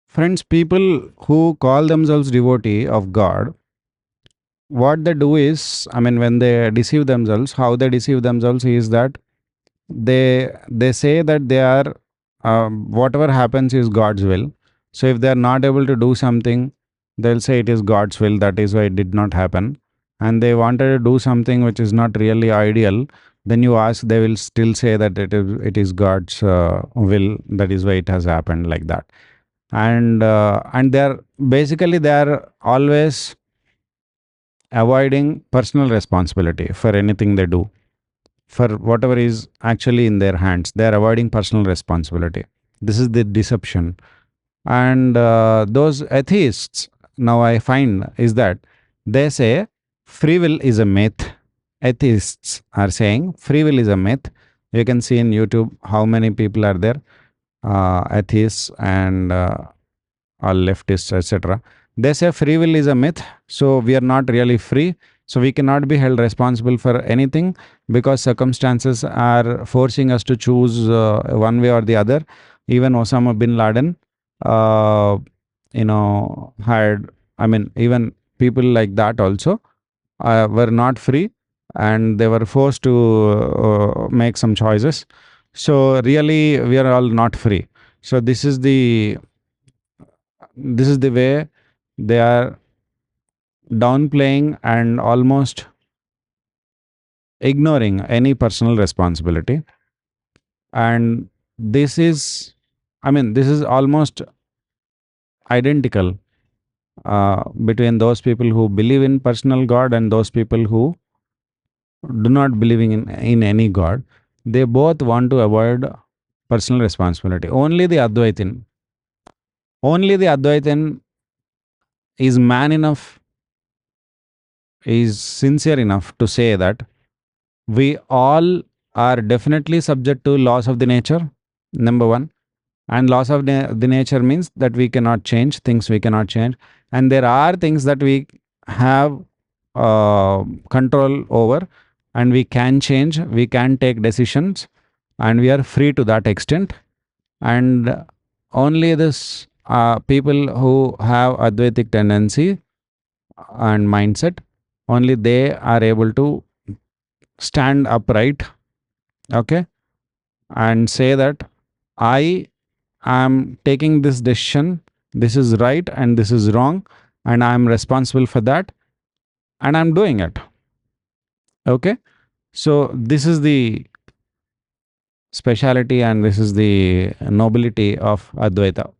Friends, people who call themselves devotee of God, what they do is, I mean, when they deceive themselves, how they deceive themselves is that they say that they are whatever happens is God's will. So if they are not able to do something, they'll say it is God's will. That is why it did not happen. And they wanted to do something which is not really ideal. Then you ask, they will still say that it is God's will. That is why it has happened like that. And they're basically they are always avoiding personal responsibility for anything they do, for whatever is actually in their hands. They are avoiding personal responsibility. This is the deception. And those atheists, now I find, is that they say free will is a myth. Atheists are saying free will is a myth. You can see in YouTube how many people are there, atheists and all leftists, etc. They say free will is a myth, so we are not really free. So we cannot be held responsible for anything because circumstances are forcing us to choose one way or the other. Even Osama bin Laden, uh, had, I mean, even people like that also were not free, and they were forced to make some choices. So really, we are all not free. So this is the way they are downplaying and almost ignoring any personal responsibility. And this is, I mean, this is almost identical between those people who believe in personal God and those people who do not believing in any God. They both want to avoid personal responsibility. Only the Advaitin is man enough, is sincere enough to say that we all are definitely subject to laws of the nature, number one. And laws of the nature means that we cannot change things, we cannot change. And there are things that we have control over, and we can change, we can take decisions, and we are free to that extent. And only this people who have Advaitic tendency and mindset, only they are able to stand upright, okay, and say that I am taking this decision, this is right and this is wrong, and I am responsible for that, and I'm doing it. Okay. So this is the speciality and this is the nobility of Advaita.